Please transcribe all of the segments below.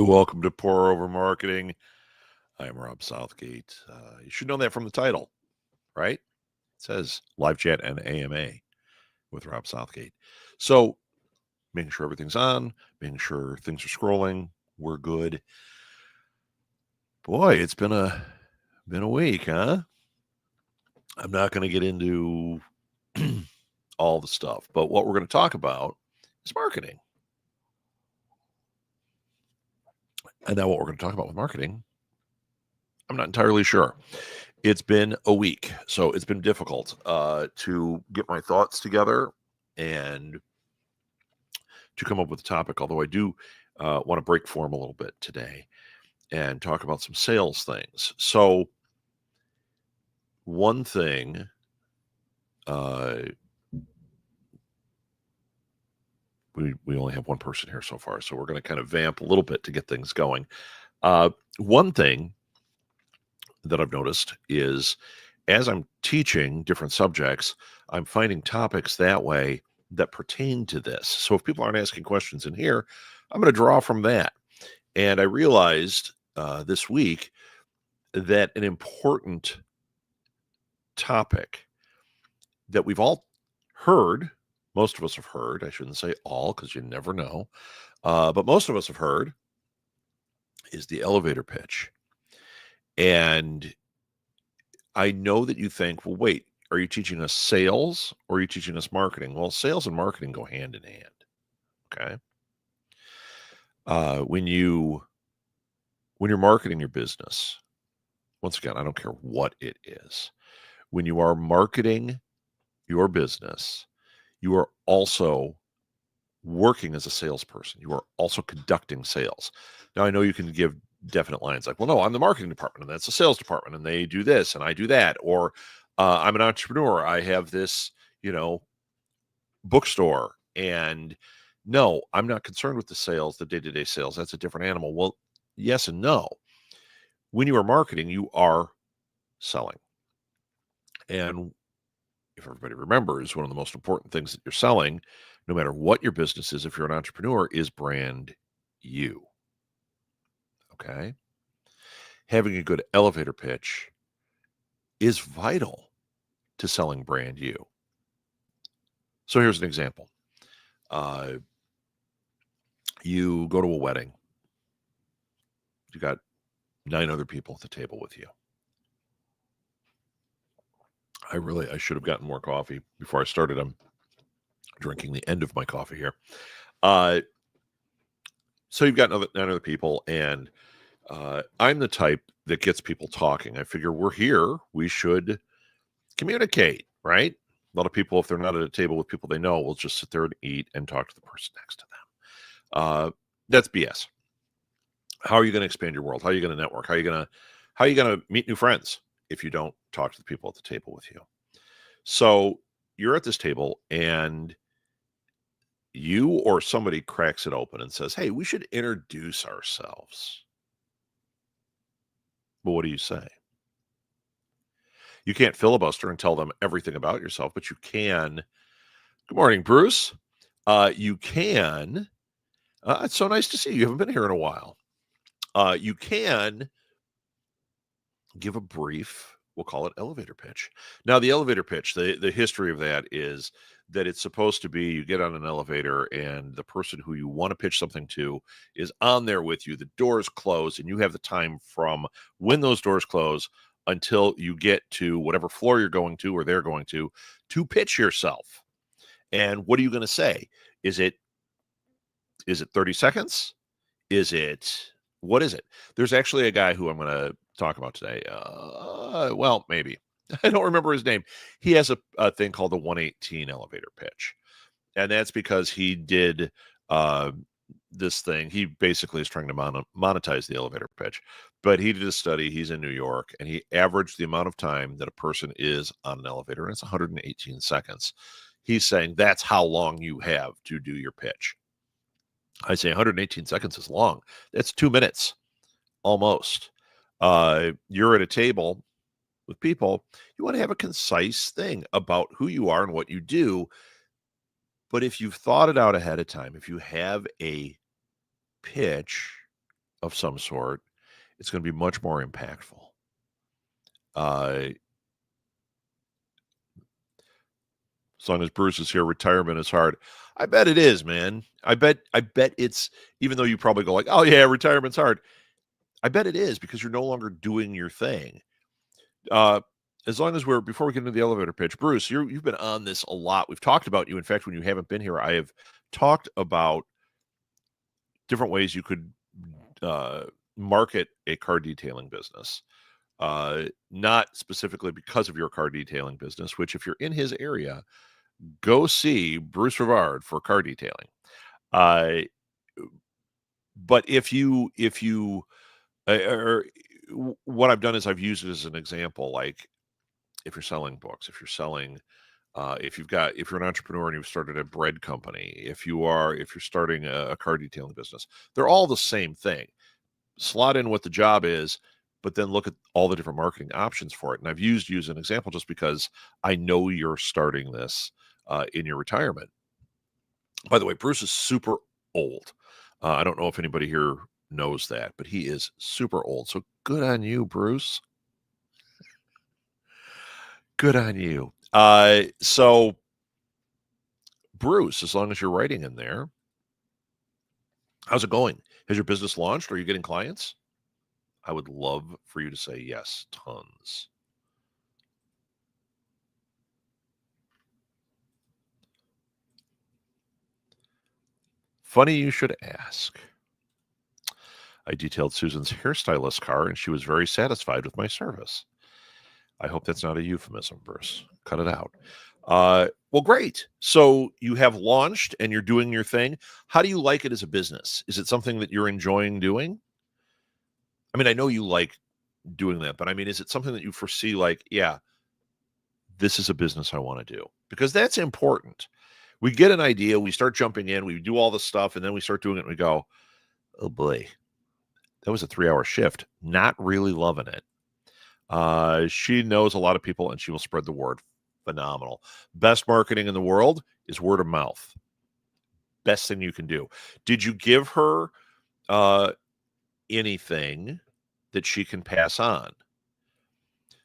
Welcome to Pour Over Marketing. I am Rob Southgate. You should know that from the title, right? It says Live Chat and AMA with Rob Southgate. So, making sure everything's on, making sure things are scrolling, we're good. Boy, it's been a week, huh? I'm not going to get into all the stuff, but what we're going to talk about is marketing. And now what we're going to talk about with marketing, I'm not entirely sure. It's been a week, so it's been difficult to get my thoughts together and to come up with a topic, although I do want to break form a little bit today and talk about some sales things. So one thing we only have one person here so far, so we're going to kind of vamp a little bit to get things going. One thing that I've noticed is as I'm teaching different subjects, I'm finding topics that way that pertain to this. So if people aren't asking questions in here, I'm going to draw from that. And I realized this week that an important topic that we've all heard, most of us have heard, I shouldn't say all because you never know, but most of us have heard, is the elevator pitch. And I know that you think, well, wait, are you teaching us sales or are you teaching us marketing? Well, sales and marketing go hand in hand. Okay. When you're marketing your business, once again, I don't care what it is. When you are marketing your business, you are also working as a salesperson. You are also conducting sales. Now, I know you can give definite lines like, well, no, I'm the marketing department and that's the sales department and they do this and I do that. Or I'm an entrepreneur. I have this, bookstore. And no, I'm not concerned with the sales, the day-to-day sales. That's a different animal. Well, yes and no. When you are marketing, you are selling. And if everybody remembers, one of the most important things that you're selling, no matter what your business is, if you're an entrepreneur, is brand you. Okay. Having a good elevator pitch is vital to selling brand you. So here's an example. You go to a wedding. You got 9 other people at the table with you. I should have gotten more coffee before I started. I'm drinking the end of my coffee here. So you've got 9 other people, and I'm the type that gets people talking. I figure we're here. We should communicate, right? A lot of people, if they're not at a table with people they know, will just sit there and eat and talk to the person next to them. That's BS. How are you going to expand your world? How are you going to network? How are you going to meet new friends if you don't talk to the people at the table with you? So you're at this table and you or somebody cracks it open and says, hey, we should introduce ourselves. Well, what do you say? You can't filibuster and tell them everything about yourself, but you can. Good morning, Bruce. You can. It's so nice to see you. You haven't been here in a while. You can give a brief, we'll call it elevator pitch. Now, the elevator pitch, the history of that is that it's supposed to be you get on an elevator and the person who you want to pitch something to is on there with you. The doors close and you have the time from when those doors close until you get to whatever floor you're going to or they're going to pitch yourself. And what are you going to say? Is it 30 seconds? What is it? There's actually a guy who I'm going to talk about today. Well, maybe. I don't remember his name. He has a thing called the 118 elevator pitch. And that's because he did this thing. He basically is trying to monetize the elevator pitch. But he did a study. He's in New York. And he averaged the amount of time that a person is on an elevator. And it's 118 seconds. He's saying that's how long you have to do your pitch. I say 118 seconds is long. That's 2 minutes, almost. You're at a table with people. You want to have a concise thing about who you are and what you do. But if you've thought it out ahead of time, if you have a pitch of some sort, it's going to be much more impactful. As long as Bruce is here, retirement is hard. I bet it is, man. I bet it's, even though you probably go like, oh yeah, retirement's hard. I bet it is because you're no longer doing your thing. As long as before we get into the elevator pitch, Bruce, you've been on this a lot. We've talked about you. In fact, when you haven't been here, I have talked about different ways you could market a car detailing business. Not specifically because of your car detailing business, which if you're in his area, go see Bruce Rivard for car detailing. But if you or what I've done is I've used it as an example, like if you're selling books, if you're selling, if you're an entrepreneur and you've started a bread company, if you're starting a car detailing business, they're all the same thing. Slot in what the job is, but then look at all the different marketing options for it. And I've used you as an example just because I know you're starting this in your retirement. By the way, Bruce is super old. I don't know if anybody here knows that, but he is super old. So good on you, Bruce. Good on you. So Bruce, as long as you're writing in there, how's it going? Has your business launched? Are you getting clients? I would love for you to say yes, tons. Funny you should ask. I detailed Susan's hairstylist car, and she was very satisfied with my service. I hope that's not a euphemism, Bruce. Cut it out. Well, great. So you have launched and you're doing your thing. How do you like it as a business? Is it something that you're enjoying doing? I mean, I know you like doing that, but I mean, is it something that you foresee like, yeah, this is a business I want to do? Because that's important. We get an idea, we start jumping in, we do all the stuff, and then we start doing it and we go, oh boy, that was a 3-hour shift. Not really loving it. She knows a lot of people and she will spread the word. Phenomenal. Best marketing in the world is word of mouth. Best thing you can do. Did you give her anything that she can pass on?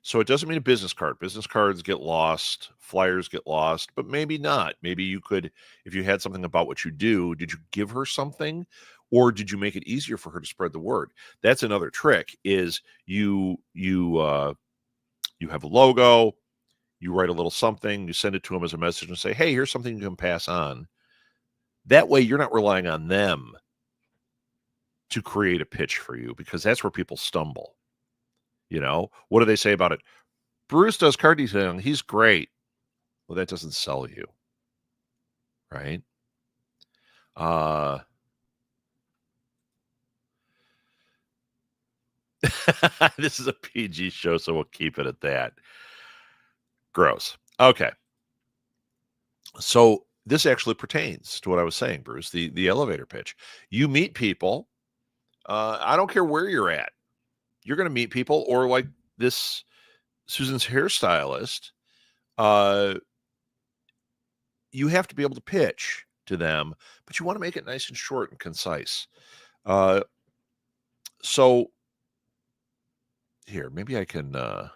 So it doesn't mean a business card. Business cards get lost, flyers get lost, but maybe not. Maybe you could, if you had something about what you do, did you give her something? Or did you make it easier for her to spread the word? That's another trick is you have a logo, you write a little something, you send it to them as a message and say, hey, here's something you can pass on. That way you're not relying on them to create a pitch for you because that's where people stumble. You know, what do they say about it? Bruce does car detailing. He's great. Well, that doesn't sell you. Right? This is a PG show, so we'll keep it at that. Gross. Okay. So this actually pertains to what I was saying, Bruce, the elevator pitch. You meet people. I don't care where you're at. You're going to meet people, or like this Susan's hairstylist. You have to be able to pitch to them, but you want to make it nice and short and concise. So here, maybe I can. I'm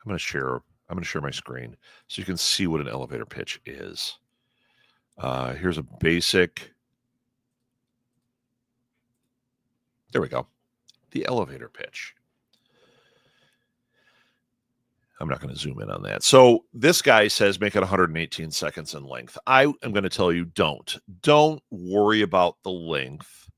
going to share. I'm going to share my screen so you can see what an elevator pitch is. Here's a basic. There we go. The elevator pitch. I'm not going to zoom in on that. So this guy says make it 118 seconds in length. I am going to tell you don't worry about the length.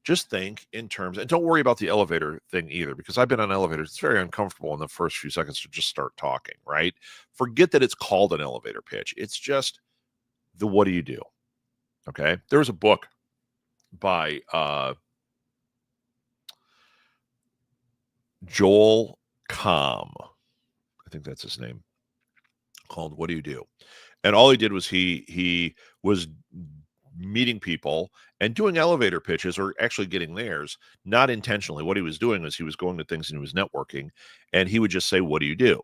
Just think in terms, and don't worry about the elevator thing either, because I've been on elevators. It's very uncomfortable in the first few seconds to just start talking, right? Forget that it's called an elevator pitch. It's just the what do you do? Okay. There was a book by Joel Comm. I think that's his name, called What Do You Do? And all he did was he was meeting people and doing elevator pitches, or actually getting theirs, not intentionally. What he was doing was he was going to things and he was networking, and he would just say, what do you do?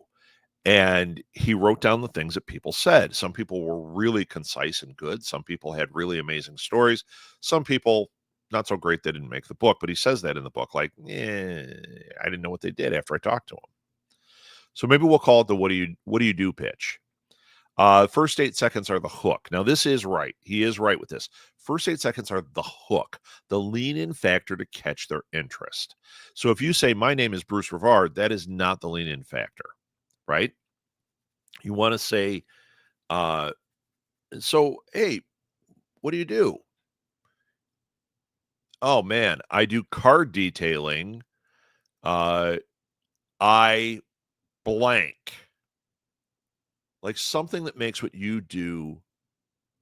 And he wrote down the things that people said. Some people were really concise and good. Some people had really amazing stories. Some people not so great, they didn't make the book, but he says that in the book, like, I didn't know what they did after I talked to him. So maybe we'll call it the what do you do pitch. First 8 seconds are the hook. Now, this is right. He is right with this. First 8 seconds are the hook, the lean in factor to catch their interest. So if you say, my name is Bruce Rivard, that is not the lean in factor, right? You want to say, uh, so, hey, what do you do? Oh, man, I do car detailing. I blank. Like something that makes what you do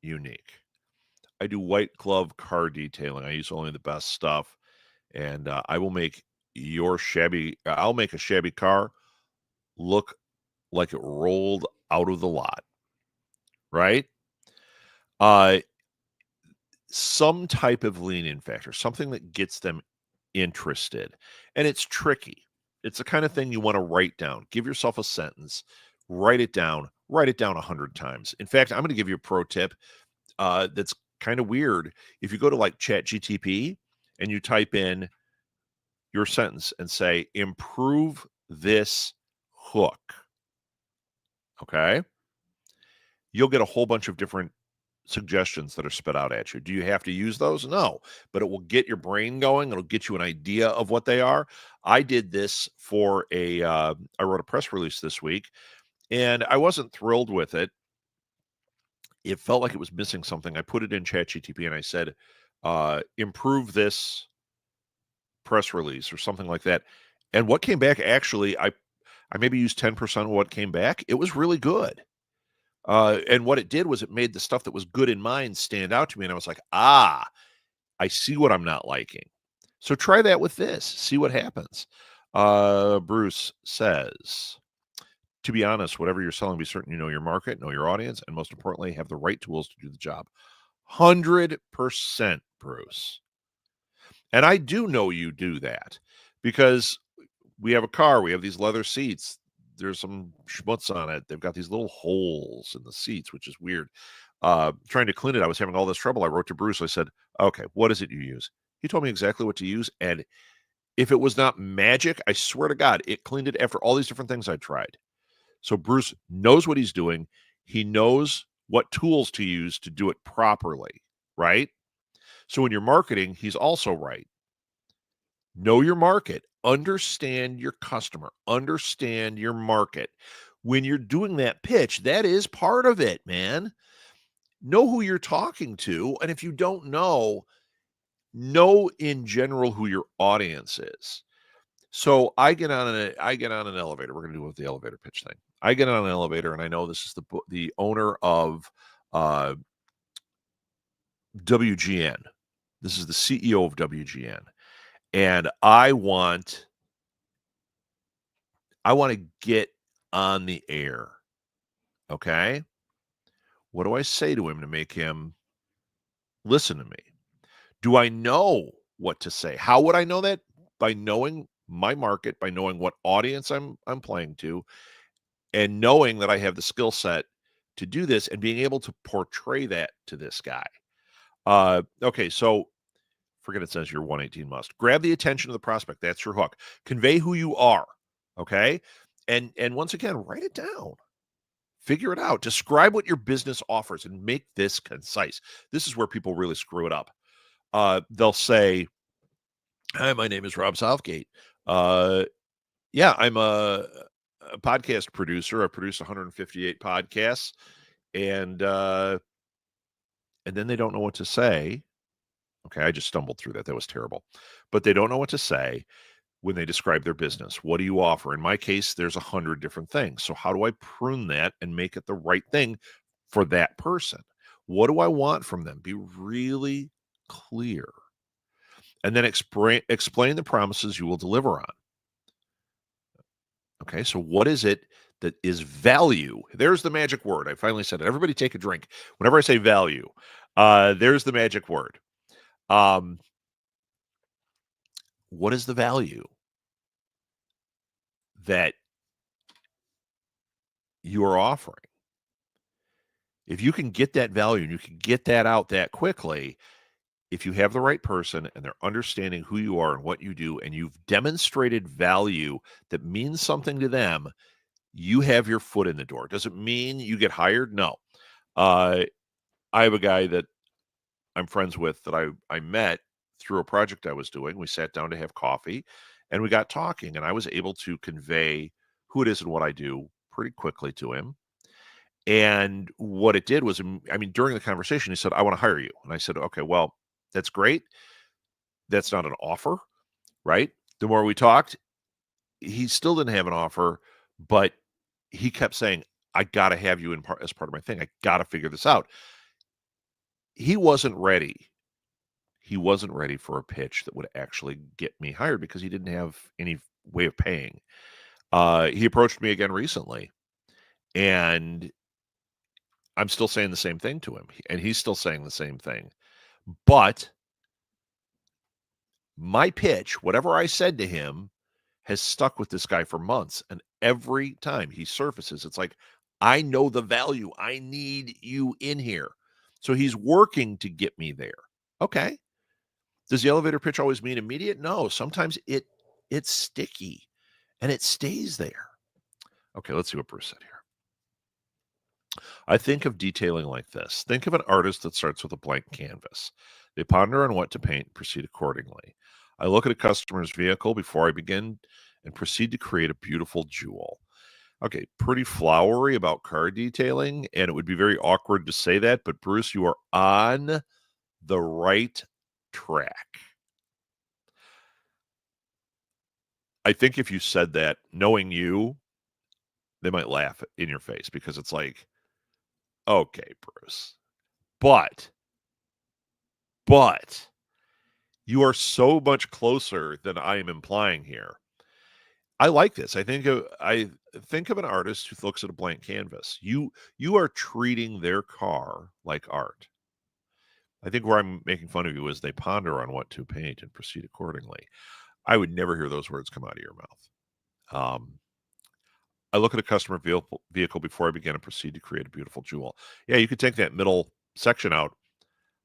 unique. I do white glove car detailing. I use only the best stuff, and I will make I'll make a shabby car look like it rolled out of the lot, right? Uh, some type of lean-in factor, something that gets them interested, and it's tricky. It's the kind of thing you want to write down. Give yourself a sentence, write it down 100 times. In fact, I'm going to give you a pro tip that's kind of weird. If you go to like ChatGTP and you type in your sentence and say, improve this hook, okay, you'll get a whole bunch of different suggestions that are spit out at you. Do you have to use those? No, but it will get your brain going. It'll get you an idea of what they are. I did this for I wrote a press release this week and I wasn't thrilled with it. It felt like it was missing something. I put it in ChatGTP and I said, improve this press release or something like that. And what came back, actually, I maybe used 10% of what came back. It was really good. And what it did was it made the stuff that was good in mine stand out to me. And I was like, I see what I'm not liking. So try that with this. See what happens. Bruce says, to be honest, whatever you're selling, be certain you know your market, know your audience, and most importantly, have the right tools to do the job. 100%, Bruce. And I do know you do that because we have a car, we have these leather seats. There's some schmutz on it. They've got these little holes in the seats, which is weird. Trying to clean it, I was having all this trouble. I wrote to Bruce. I said, okay, what is it you use? He told me exactly what to use. And if it was not magic, I swear to God, it cleaned it after all these different things I tried. So Bruce knows what he's doing. He knows what tools to use to do it properly, right? So when you're marketing, he's also right. Know your market, understand your customer, understand your market. When you're doing that pitch, that is part of it, man. Know who you're talking to. And if you don't know in general who your audience is. So I get on an elevator. We're going to do with the elevator pitch thing. I get on an elevator, and I know this is the owner of uh, WGN. This is the CEO of WGN, and I want to get on the air. Okay, what do I say to him to make him listen to me? Do I know what to say? How would I know that? By knowing my market, by knowing what audience I'm playing to, and knowing that I have the skill set to do this and being able to portray that to this guy. Okay, so forget it says you're 118 must. Grab the attention of the prospect. That's your hook. Convey who you are. Okay. And once again, write it down. Figure it out. Describe what your business offers and make this concise. This is where people really screw it up. They'll say, hi, my name is Rob Southgate. Yeah, I'm a podcast producer. I produce 158 podcasts, and then they don't know what to say. Okay, I just stumbled through that. That was terrible. But they don't know what to say when they describe their business. What do you offer? In my case, there's 100 different things. So how do I prune that and make it the right thing for that person? What do I want from them? Be really clear. And then explain the promises you will deliver on. Okay, so what is it that is value? There's the magic word. I finally said it. Everybody take a drink. Whenever I say value, there's the magic word. Um, what is the value that you are offering. If you can get that value and you can get that out that quickly, if you have the right person and they're understanding who you are and what you do, and you've demonstrated value that means something to them, you have your foot in the door. Does it mean you get hired? No. I have a guy that I'm friends with that I met through a project I was doing. We sat down to have coffee and we got talking, and I was able to convey who it is and what I do pretty quickly to him. And what it did was, I mean, during the conversation, he said, "I want to hire you." And I said, "Okay, well, that's great. That's not an offer, right?" The more we talked, he still didn't have an offer, but he kept saying, "I got to have you in part as part of my thing. I got to figure this out." He wasn't ready. He wasn't ready for a pitch that would actually get me hired because he didn't have any way of paying. He approached me again recently, and I'm still saying the same thing to him, and he's still saying the same thing. But my pitch, whatever I said to him, has stuck with this guy for months. And every time he surfaces, it's like, I know the value. I need you in here. So he's working to get me there. Okay. Does the elevator pitch always mean immediate? No. Sometimes it's sticky and it stays there. Okay, let's see what Bruce said here. I think of detailing like this. Think of an artist that starts with a blank canvas. They ponder on what to paint and proceed accordingly. I look at a customer's vehicle before I begin and proceed to create a beautiful jewel. Okay, pretty flowery about car detailing, and it would be very awkward to say that, but Bruce, you are on the right track. I think if you said that, knowing you, they might laugh in your face because it's like, okay, Bruce, but But you are so much closer than I am implying here. I like this. I think of an artist who looks at a blank canvas. You are treating their car like art. I think where I'm making fun of you is they ponder on what to paint and proceed accordingly. I would never hear those words come out of your mouth. I look at a customer vehicle before I begin and proceed to create a beautiful jewel. Yeah, you could take that middle section out.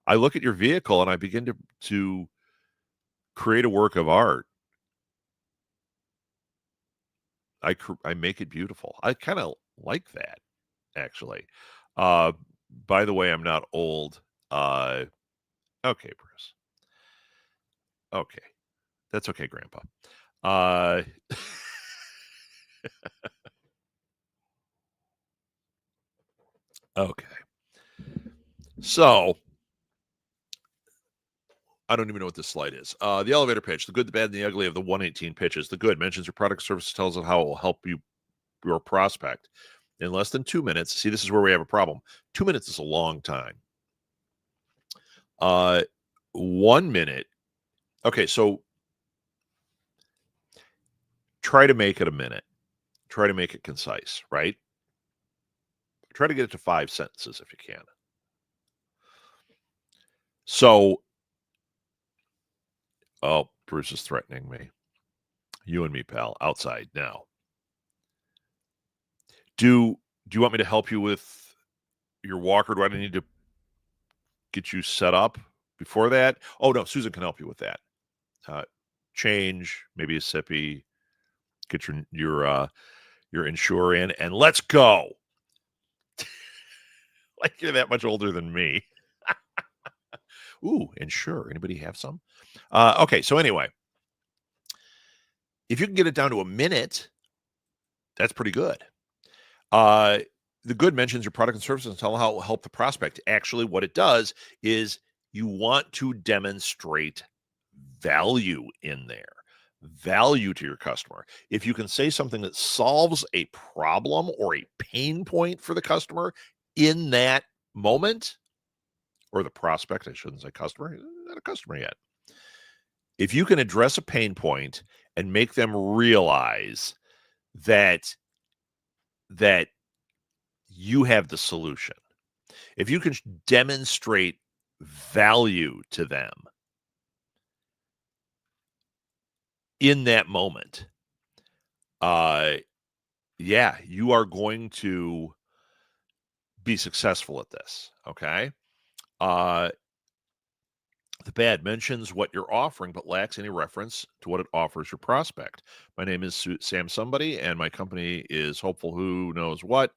I look at your vehicle and I begin to create a work of art. I make it beautiful. I kinda like that, actually. Uh, by the way, I'm not old. Okay, Bruce. Okay. That's okay, Grandpa. Uh, okay. So, I don't even know what this slide is. The elevator pitch, the good, the bad, and the ugly of the 118 pitches. The good mentions your product service, tells it how it will help your prospect. In less than 2 minutes, see, this is where we have a problem. 2 minutes is a long time. 1 minute. Okay, so try to make it a minute. Try to make it concise, right? Try to get it to 5 sentences if you can. So, oh, Bruce is threatening me. You and me, pal, outside now. Do you want me to help you with your walker? Do I need to get you set up before that? Oh no, Susan can help you with that. Change, maybe a sippy, get your insure in, and let's go. Like you're that much older than me. Ooh, insure. Anybody have some? Okay, so anyway, if you can get it down to a minute, that's pretty good. The good mentions your product and services and tell how it will help the prospect. Actually, what it does is you want to demonstrate value in there, value to your customer. If you can say something that solves a problem or a pain point for the customer in that moment, or the prospect, I shouldn't say customer, not a customer yet. If you can address a pain point and make them realize that you have the solution. If you can demonstrate value to them in that moment, yeah, you are going to be successful at this, okay? Uh, the bad mentions what you're offering, but lacks any reference to what it offers your prospect. My name is Sam Somebody, and my company is Hopeful Who Knows What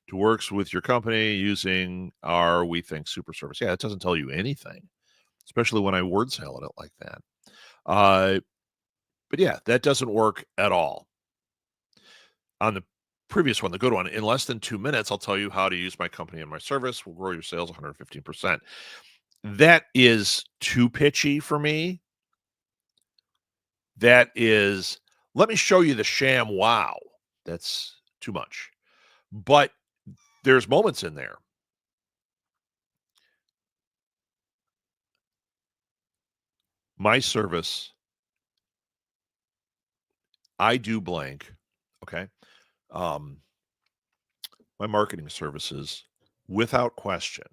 to works with your company using our We Think super service. Yeah, it doesn't tell you anything, especially when I word salad it like that. Uh, but yeah, that doesn't work at all. On the previous one, the good one, in less than 2 minutes, I'll tell you how to use my company and my service. Will grow your sales 115%. That is too pitchy for me. That is, let me show you the sham wow. That's too much. But there's moments in there. My service, I do blank. Okay. Um, my marketing services, without question,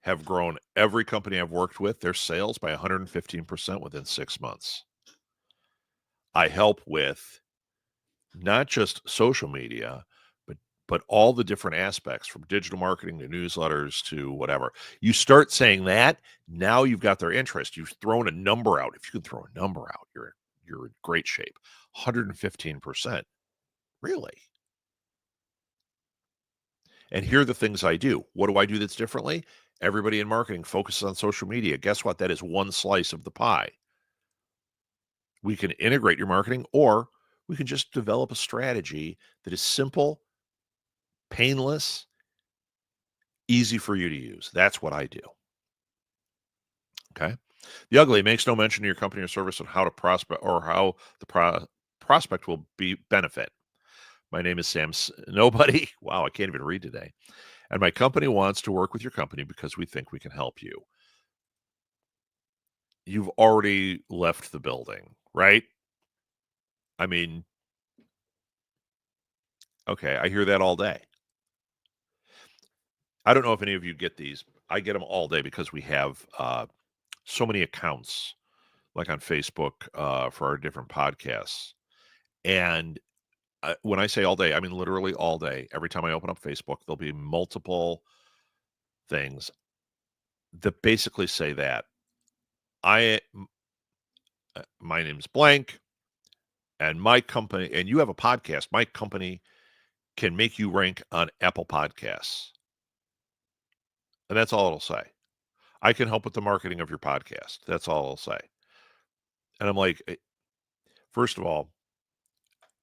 have grown every company I've worked with, their sales by 115% within 6 months. I help with not just social media, but all the different aspects from digital marketing to newsletters to whatever. You start saying that, now you've got their interest. You've thrown a number out. If you can throw a number out, you're in great shape. 115%. Really? And here are the things I do. What do I do that's differently? Everybody in marketing focuses on social media. Guess what? That is one slice of the pie. We can integrate your marketing, or we can just develop a strategy that is simple, painless, easy for you to use. That's what I do. Okay. The ugly makes no mention to your company or service on how to prospect or how the prospect will be benefit. My name is Sam Nobody. Wow, I can't even read today. And my company wants to work with your company because we think we can help you. You've already left the building, right? I mean, okay, I hear that all day. I don't know if any of you get these. I get them all day because we have so many accounts, like on Facebook, for our different podcasts. And when I say all day, I mean literally all day. Every time I open up Facebook, there'll be multiple things that basically say that my name's blank, and my company, and you have a podcast. My company can make you rank on Apple Podcasts, and that's all it'll say. I can help with the marketing of your podcast. That's all it'll say. And I'm like, first of all,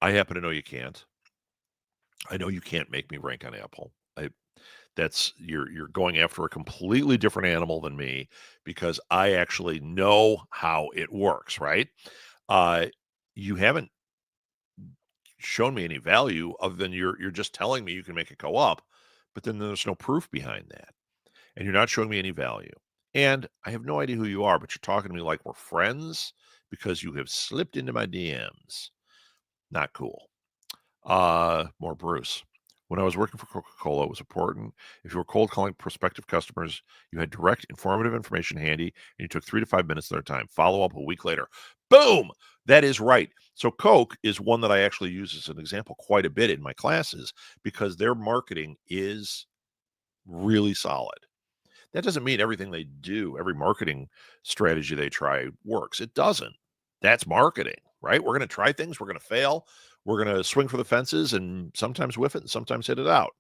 I happen to know you can't. I know you can't make me rank on Apple. That's you're going after a completely different animal than me because I actually know how it works, right? Uh, you haven't shown me any value other than you're just telling me you can make it go up, but then there's no proof behind that, and you're not showing me any value. And I have no idea who you are, but you're talking to me like we're friends because you have slipped into my DMs. Not cool. More Bruce. When I was working for Coca-Cola, it was important. If you were cold calling prospective customers, you had direct, informative information handy, and you took 3 to 5 minutes of their time. Follow up a week later. Boom! That is right. So Coke is one that I actually use as an example quite a bit in my classes because their marketing is really solid. That doesn't mean everything they do, every marketing strategy they try works. It doesn't. That's marketing, right? We're going to try things, we're going to fail, we're going to swing for the fences and sometimes whiff it and sometimes hit it out.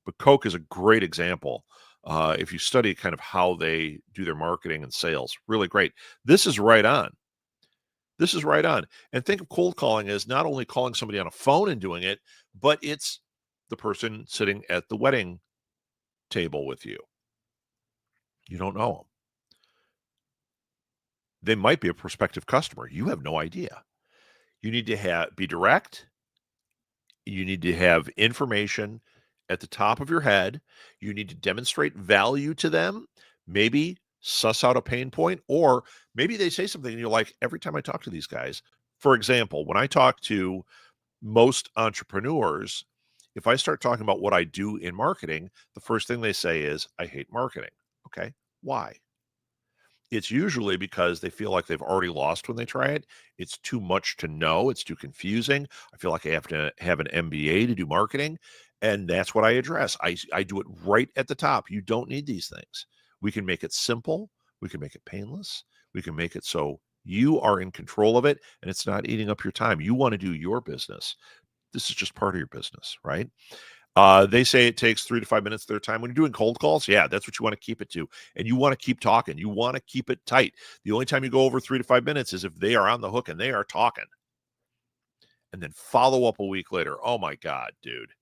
But Coke is a great example. If you study kind of how they do their marketing and sales, really great. This is right on. This is right on. And think of cold calling as not only calling somebody on a phone and doing it, but it's the person sitting at the wedding table with you. You don't know them. They might be a prospective customer. You have no idea. You need to be direct. You need to have information at the top of your head. You need to demonstrate value to them. Maybe suss out a pain point, or maybe they say something and you're like, every time I talk to these guys, for example, when I talk to most entrepreneurs, if I start talking about what I do in marketing, the first thing they say is, I hate marketing. Okay. Why? It's usually because they feel like they've already lost when they try it. It's too much to know. It's too confusing. I feel like I have to have an MBA to do marketing. And that's what I address. I do it right at the top. You don't need these things. We can make it simple. We can make it painless. We can make it so you are in control of it and it's not eating up your time. You want to do your business. This is just part of your business, right? They say it takes 3 to 5 minutes of their time. When you're doing cold calls, yeah, that's what you want to keep it to. And you want to keep talking. You want to keep it tight. The only time you go over 3 to 5 minutes is if they are on the hook and they are talking. And then follow up a week later. Oh my God, dude.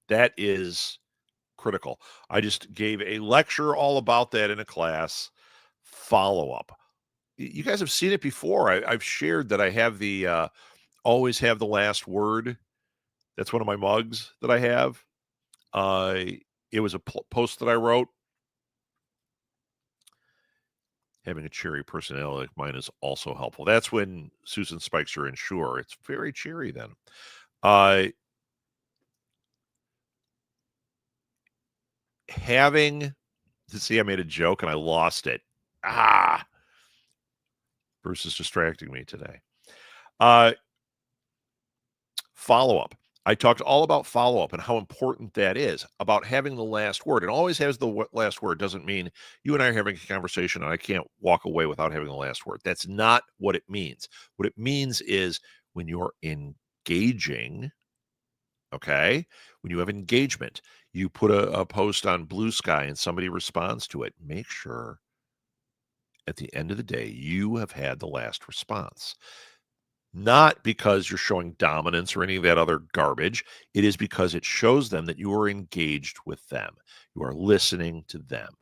That is critical. I just gave a lecture all about that in a class. Follow up. You guys have seen it before. I've shared that I have the always have the last word. That's one of my mugs that I have. Uh, it was a post that I wrote. Having a cheery personality like mine is also helpful. That's when Susan spikes her Ensure. It's very cheery then. Uh, having see, I made a joke and I lost it. Bruce is distracting me today. Follow-up. I talked all about follow-up and how important that is, about having the last word. It always has the last word. Doesn't mean you and I are having a conversation and I can't walk away without having the last word. That's not what it means. What it means is when you're engaging, okay, when you have engagement, you put a post on Blue Sky and somebody responds to it, make sure at the end of the day you have had the last response. Not because you're showing dominance or any of that other garbage. It is because it shows them that you are engaged with them. You are listening to them.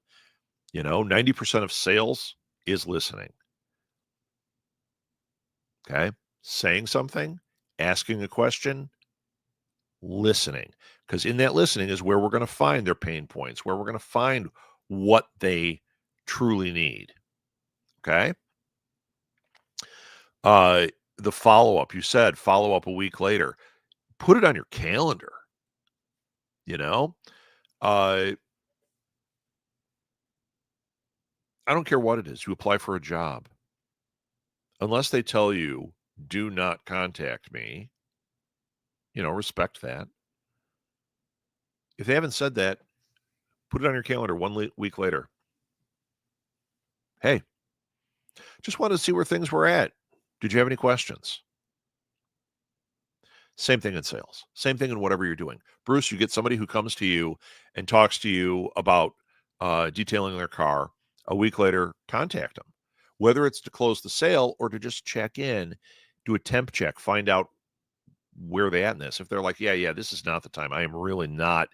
90% of sales is listening. Okay. Saying something, asking a question, listening. Because in that listening is where we're going to find their pain points, where we're going to find what they truly need. Okay. The follow-up, you said follow up a week later. Put it on your calendar. Uh, I don't care what it is. You apply for a job. Unless they tell you, do not contact me, respect that. If they haven't said that, put it on your calendar week later. Hey, just wanted to see where things were at. Did you have any questions? Same thing in sales. Same thing in whatever you're doing. Bruce, you get somebody who comes to you and talks to you about detailing their car. A week later, contact them. Whether it's to close the sale or to just check in, do a temp check, find out where are they at in this. If they're like, yeah, this is not the time. I am really not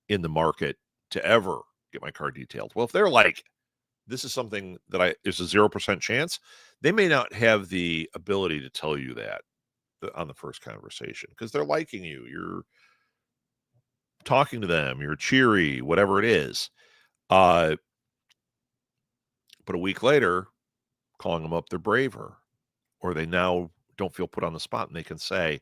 in the market to ever get my car detailed. Well, if they're like, this is something that there's a 0% chance, they may not have the ability to tell you that on the first conversation because they're liking you. You're talking to them. You're cheery, whatever it is. But a week later, calling them up, they're braver, or they now don't feel put on the spot, and they can say,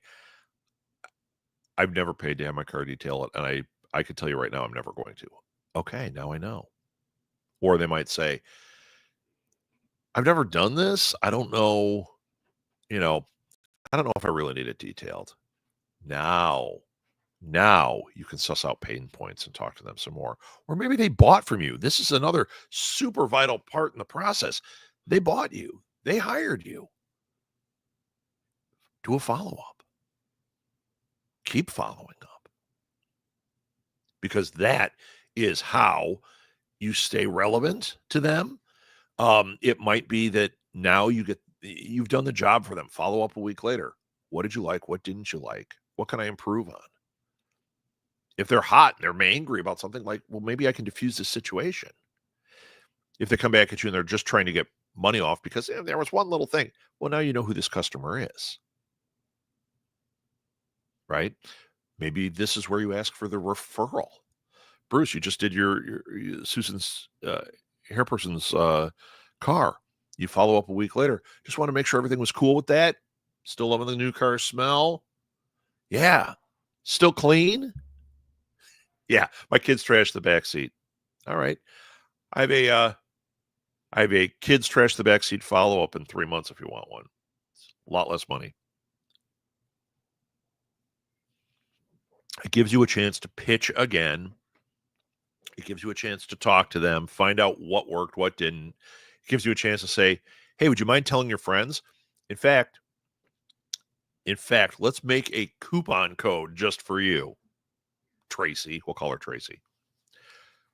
I've never paid to have my car detailed, and I can tell you right now, I'm never going to. Okay, now I know. Or they might say, I've never done this. I don't know, I don't know if I really need it detailed. Now you can suss out pain points and talk to them some more. Or maybe they bought from you. This is another super vital part in the process. They bought you. They hired you. Do a follow-up. Keep following up. Because that is how you stay relevant to them. It might be that now you've done the job for them. Follow up a week later. What did you like? What didn't you like? What can I improve on? If they're hot and they're angry about something, like, well, maybe I can diffuse this situation. If they come back at you and they're just trying to get money off because there was one little thing, well, now you know who this customer is, right? Maybe this is where you ask for the referral. Bruce, you just did your Susan's hair person's car. You follow up a week later. Just want to make sure everything was cool with that. Still loving the new car smell. Yeah. Still clean. Yeah. My kids trashed the back seat. All right. I I have a kids trash the backseat follow-up in 3 months if you want one. It's a lot less money. It gives you a chance to pitch again. It gives you a chance to talk to them, find out what worked, what didn't. It gives you a chance to say, hey, would you mind telling your friends? In fact, let's make a coupon code just for you. Tracy, we'll call her Tracy.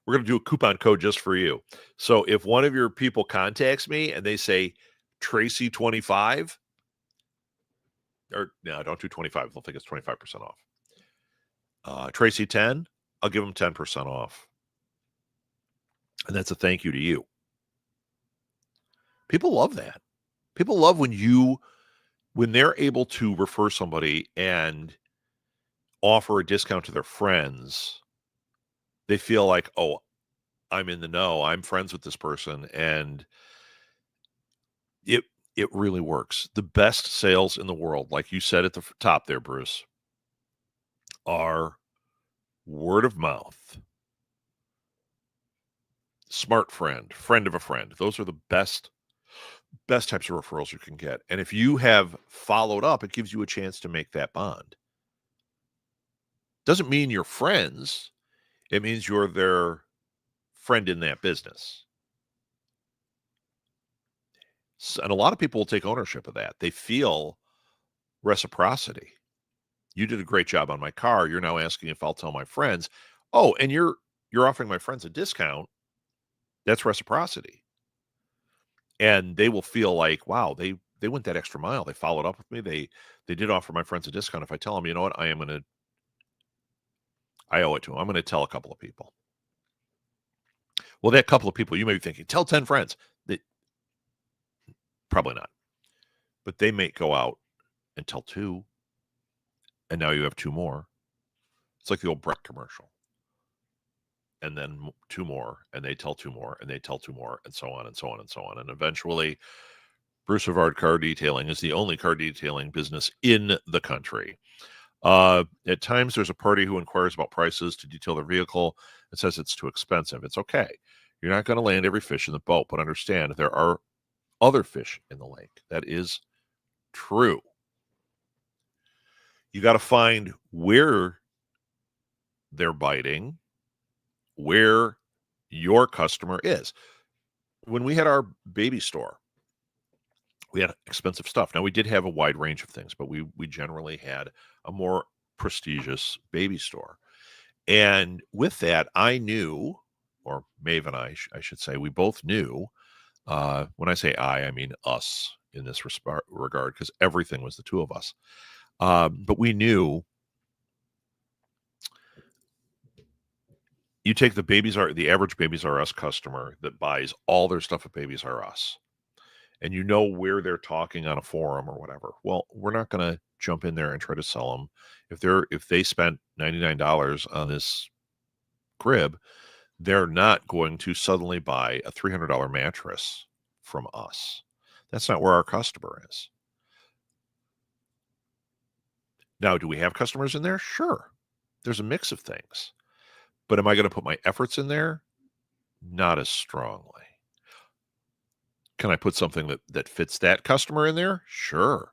We're going to do a coupon code just for you. So if one of your people contacts me and they say Tracy 25, or no, don't do 25. They'll think it's 25% off. Tracy 10, I'll give them 10% off. And that's a thank you to you. People love that. People love when they're able to refer somebody and offer a discount to their friends. They feel like, oh, I'm in the know. I'm friends with this person. And it really works. The best sales in the world, like you said at the top there, Bruce, are word of mouth, smart friend, friend of a friend. Those are the best types of referrals you can get. And if you have followed up, it gives you a chance to make that bond. Doesn't mean you're friends. It means you're their friend in that business. And a lot of people will take ownership of that. They feel reciprocity. You did a great job on my car. You're now asking if I'll tell my friends. Oh, and you're offering my friends a discount. That's reciprocity. And they will feel like, wow, they went that extra mile. They followed up with me. They did offer my friends a discount. If I tell them, you know what, I owe it to them. I'm going to tell a couple of people. Well, that couple of people, you may be thinking, tell 10 friends. Probably not. But they may go out and tell 2. And now you have 2 more. It's like the old Breck commercial. And then 2 more, and they tell 2 more, and they tell 2 more, and so on and so on and so on. And eventually, Bruce Rivard Car Detailing is the only car detailing business in the country. At times, there's a party who inquires about prices to detail their vehicle and says it's too expensive. It's okay. You're not going to land every fish in the boat, but understand there are other fish in the lake. That is true. You got to find where they're biting, where your customer is. When we had our baby store, we had expensive stuff. Now, we did have a wide range of things, but we generally had a more prestigious baby store. And with that, I knew, or Maeve and I should say, we both knew, when I say I mean us in this regard, because everything was the 2 of us. But we knew you take the average Babies R Us customer that buys all their stuff at Babies R Us, and you know where they're talking on a forum or whatever. Well, we're not going to jump in there and try to sell them. If they spent $99 on this crib, they're not going to suddenly buy a $300 mattress from us. That's not where our customer is. Now, do we have customers in there? Sure. There's a mix of things. But am I going to put my efforts in there? Not as strongly. Can I put something that fits that customer in there? Sure.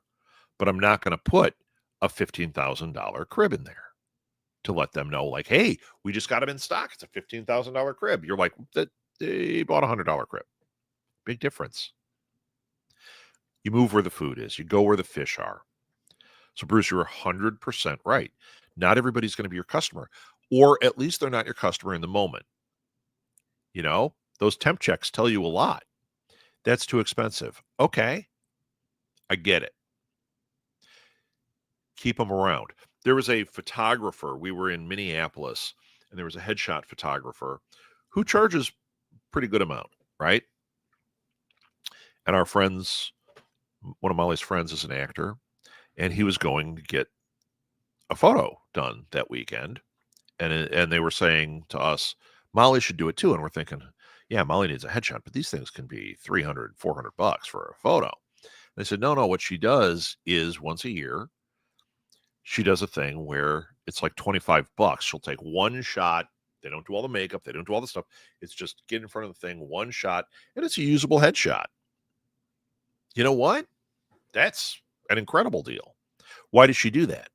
But I'm not going to put a $15,000 crib in there to let them know, like, hey, we just got them in stock. It's a $15,000 crib. You're like, they bought a $100 crib. Big difference. You move where the food is. You go where the fish are. So, Bruce, you're 100% right. Not everybody's going to be your customer, or at least they're not your customer in the moment. You know, those temp checks tell you a lot. That's too expensive. Okay, I get it. Keep them around. There was a photographer. We were in Minneapolis, and there was a headshot photographer who charges pretty good amount, right? And our friends, one of Molly's friends is an actor, and he was going to get a photo done that weekend. And they were saying to us, Molly should do it too. And we're thinking, yeah, Molly needs a headshot, but these things can be $300, $400 for a photo. They said, no, what she does is once a year, she does a thing where it's like $25. She'll take one shot They don't do all the makeup. They don't do all the stuff. It's just get in front of the thing, one shot, and it's a usable headshot. You know what? That's an incredible deal. Why does she do that?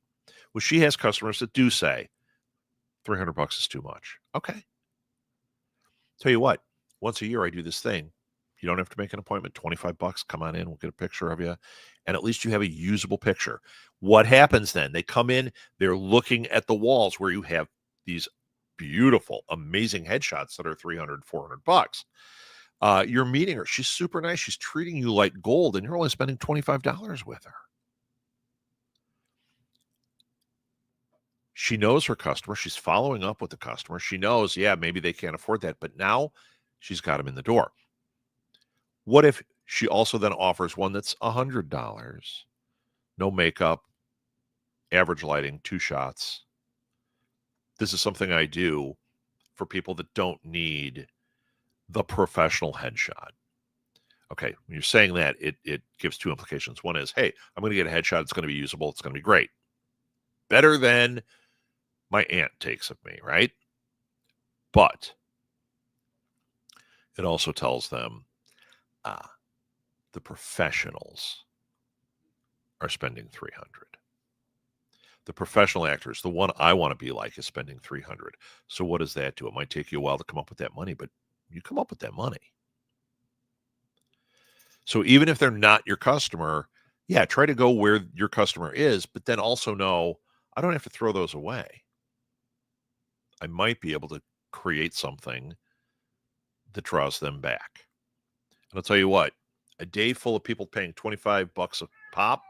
Well, she has customers that do say $300 is too much. Okay. Tell you what, once a year I do this thing. You don't have to make an appointment. $25. Come on in. We'll get a picture of you. And at least you have a usable picture. What happens then? They come in, they're looking at the walls where you have these beautiful, amazing headshots that are $300, $400. You're meeting her. She's super nice. She's treating you like gold, and you're only spending $25 with her. She knows her customer. She's following up with the customer. She knows, yeah, maybe they can't afford that, but now she's got them in the door. What if she also then offers one that's $100? No makeup, average lighting, 2 shots. This is something I do for people that don't need the professional headshot. Okay, when you're saying that, it gives 2 implications. One is, hey, I'm going to get a headshot. It's going to be usable. It's going to be great. Better than my aunt takes of me, right? But it also tells them, the professionals are spending $300. The professional actors, the one I want to be like, is spending $300. So what does that do? It might take you a while to come up with that money, but you come up with that money. So even if they're not your customer, yeah, try to go where your customer is, but then also know I don't have to throw those away. I might be able to create something that draws them back. And I'll tell you what, a day full of people paying $25 a pop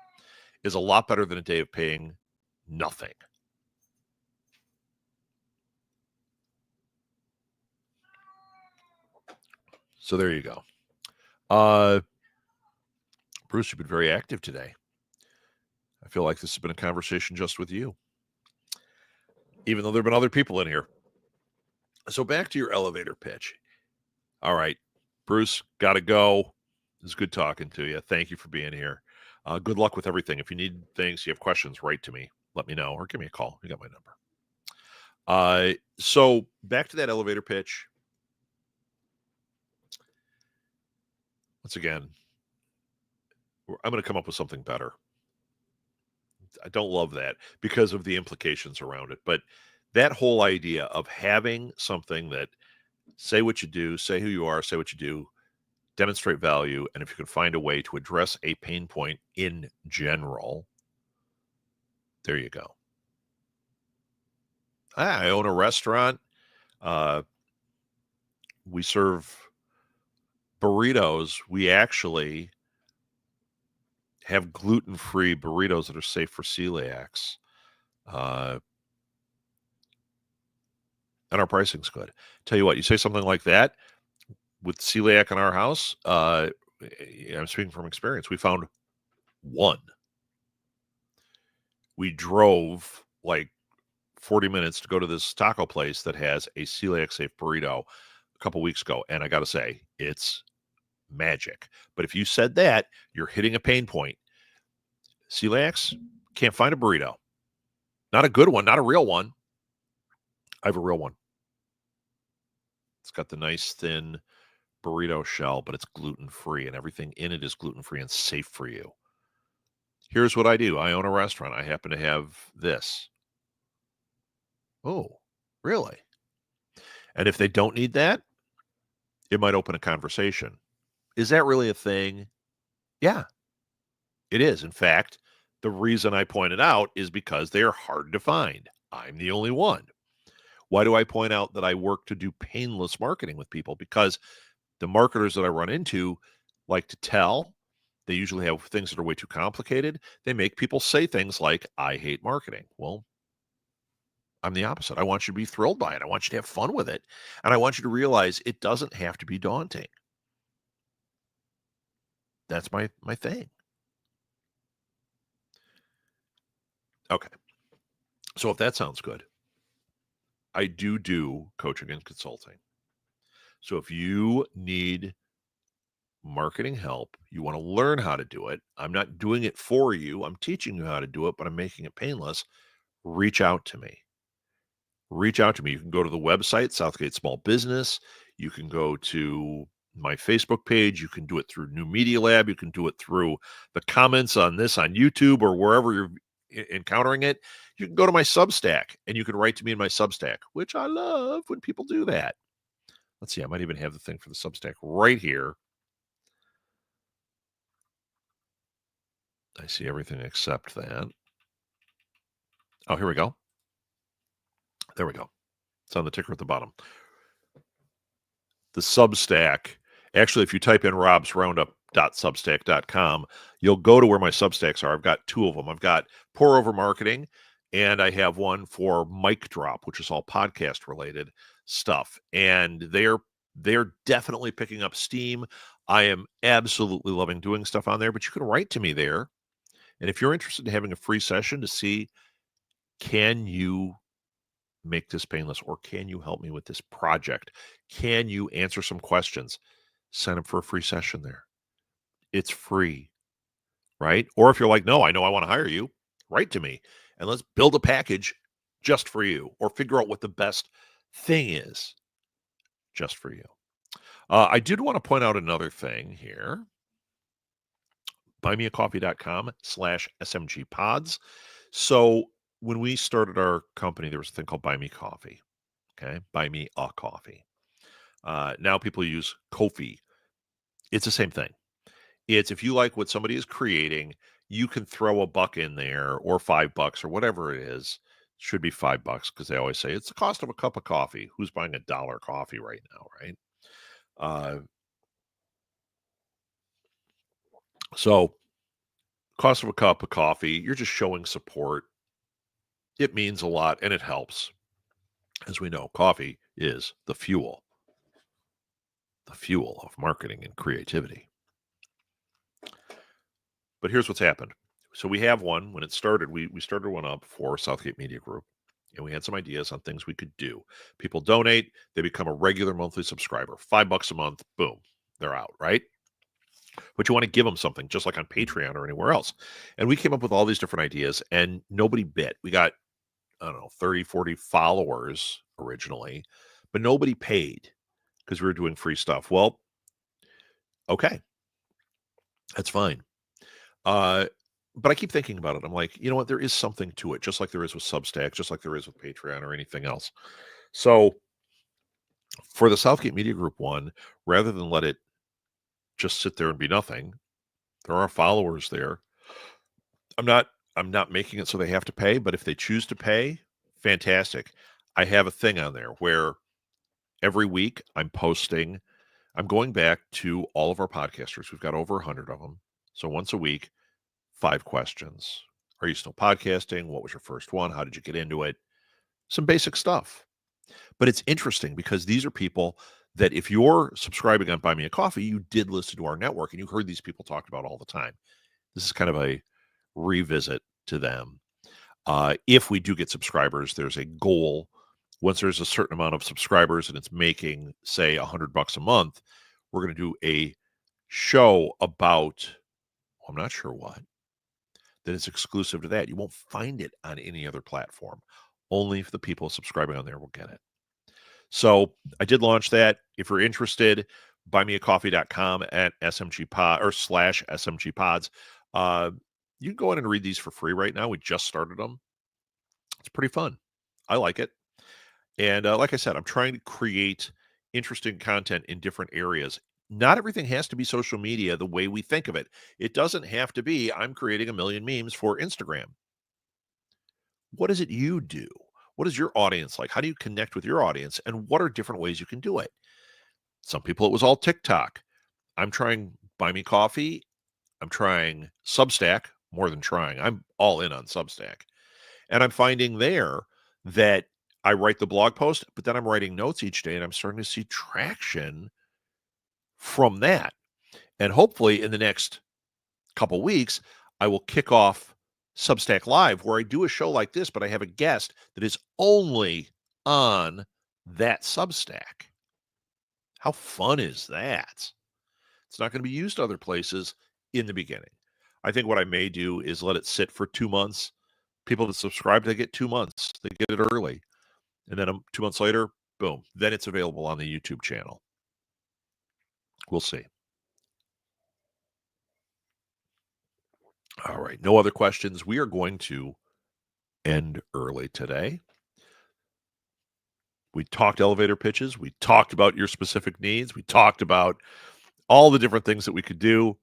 is a lot better than a day of paying nothing. So there you go. Bruce, you've been very active today. I feel like this has been a conversation just with you, even though there have been other people in here. So back to your elevator pitch. All right, Bruce, got to go. It's good talking to you. Thank you for being here. Good luck with everything. If you need things, you have questions, write to me. Let me know or give me a call. You got my number. So back to that elevator pitch. Once again, I'm going to come up with something better. I don't love that because of the implications around it. But that whole idea of having something that say what you do, say who you are, say what you do, demonstrate value, and if you can find a way to address a pain point in general, there you go. I own a restaurant. We serve burritos. We actually have gluten-free burritos that are safe for celiacs. And our pricing's good. Tell you what, you say something like that with celiac in our house, I'm speaking from experience. We found one. We drove like 40 minutes to go to this taco place that has a celiac safe burrito a couple weeks ago. And I got to say, it's magic. But if you said that, you're hitting a pain point. Celiacs can't find a burrito. Not a good one, not a real one. I have a real one. It's got the nice thin burrito shell, but it's gluten-free and everything in it is gluten-free and safe for you. Here's what I do. I own a restaurant. I happen to have this. Oh, really? And if they don't need that, it might open a conversation. Is that really a thing? Yeah, it is. In fact, the reason I point it out is because they are hard to find. I'm the only one. Why do I point out that I work to do painless marketing with people? Because the marketers that I run into like to tell. They usually have things that are way too complicated. They make people say things like, I hate marketing. Well, I'm the opposite. I want you to be thrilled by it. I want you to have fun with it. And I want you to realize it doesn't have to be daunting. That's my thing. Okay. So if that sounds good, I do coaching and consulting. So if you need marketing help, you want to learn how to do it, I'm not doing it for you. I'm teaching you how to do it, but I'm making it painless. Reach out to me. reach out to me. You can go to the website, Southgate Small Business. You can go to my Facebook page. You can do it through New Media Lab. You can do it through the comments on this on YouTube or wherever you're encountering it. You can go to my Substack and you can write to me in my Substack, which I love when people do that. Let's see, I might even have the thing for the Substack right here. I see everything except that. Oh, here we go. There we go. It's on the ticker at the bottom. The Substack. Actually, if you type in robsroundup.substack.com, you'll go to where my Substacks are. I've got two of them. I've got Pour Over Marketing, and I have one for Mic Drop, which is all podcast related stuff. And they're definitely picking up steam. I am absolutely loving doing stuff on there, but you can write to me there. And if you're interested in having a free session to see, can you make this painless, or can you help me with this project? Can you answer some questions? Sign up for a free session there. It's free, right? Or if you're like, no, I know I want to hire you, write to me and let's build a package just for you, or figure out what the best thing is just for you. I did want to point out another thing here. buymeacoffee.com/smgpods. So when we started our company, there was a thing called Buy Me Coffee. Okay. Buy Me a Coffee. Now people use Ko-fi. It's the same thing. It's if you like what somebody is creating, you can throw a buck in there or $5 or whatever it is. It should be $5 because they always say it's the cost of a cup of coffee. Who's buying $1 coffee right now, right? So cost of a cup of coffee, you're just showing support. It means a lot and it helps. As we know, coffee is the fuel of marketing and creativity. But here's what's happened. So we have one. When it started, we started one up for Southgate Media Group, and we had some ideas on things we could do. People donate, they become a regular monthly subscriber. $5 a month, boom, they're out, right? But you want to give them something, just like on Patreon or anywhere else. And we came up with all these different ideas, and nobody bit. We got, I don't know, 30, 40 followers originally, but nobody paid because we were doing free stuff. Well, okay, that's fine. But I keep thinking about it. I'm like, you know what? There is something to it, just like there is with Substack, just like there is with Patreon or anything else. So for the Southgate Media Group one, rather than let it just sit there and be nothing, there are followers there. I'm not making it so they have to pay, but if they choose to pay, fantastic. I have a thing on there where every week I'm going back to all of our podcasters. We've got over 100 of them. So once a week, 5 questions. Are you still podcasting? What was your first one? How did you get into it? Some basic stuff. But it's interesting because these are people that if you're subscribing on Buy Me a Coffee, you did listen to our network and you heard these people talked about all the time. This is kind of a revisit to them. If we do get subscribers, there's a goal. Once there's a certain amount of subscribers and it's making, say, $100 a month, we're going to do a show about, I'm not sure what, that is exclusive to that. You won't find it on any other platform. Only if the people subscribing on there will get it. So I did launch that. If you're interested, buymeacoffee.com at smgpod or /smgpods. You can go in and read these for free right now. We just started them. It's pretty fun. I like it. And like I said, I'm trying to create interesting content in different areas. Not everything has to be social media the way we think of it. It doesn't have to be, I'm creating a million memes for Instagram. What is it you do? What is your audience like? How do you connect with your audience? And what are different ways you can do it? Some people, it was all TikTok. I'm trying Buy Me Coffee. I'm trying Substack, more than trying. I'm all in on Substack. And I'm finding there that I write the blog post, but then I'm writing notes each day and I'm starting to see traction from that. And hopefully in the next couple weeks, I will kick off Substack Live where I do a show like this, but I have a guest that is only on that Substack. How fun is that? It's not going to be used other places in the beginning. I think what I may do is let it sit for 2 months. People that subscribe, they get 2 months. They get it early. And then 2 months later, boom, then it's available on the YouTube channel. We'll see. All right. No other questions. We are going to end early today. We talked elevator pitches. We talked about your specific needs. We talked about all the different things that we could do.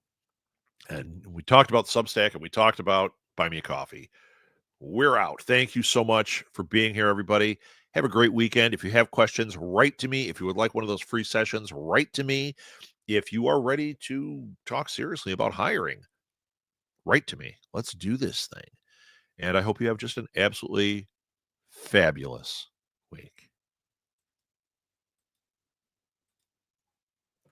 And we talked about Substack, and we talked about Buy Me a Coffee. We're out. Thank you so much for being here, everybody. Have a great weekend. If you have questions, write to me. If you would like one of those free sessions, write to me. If you are ready to talk seriously about hiring, write to me. Let's do this thing. And I hope you have just an absolutely fabulous week.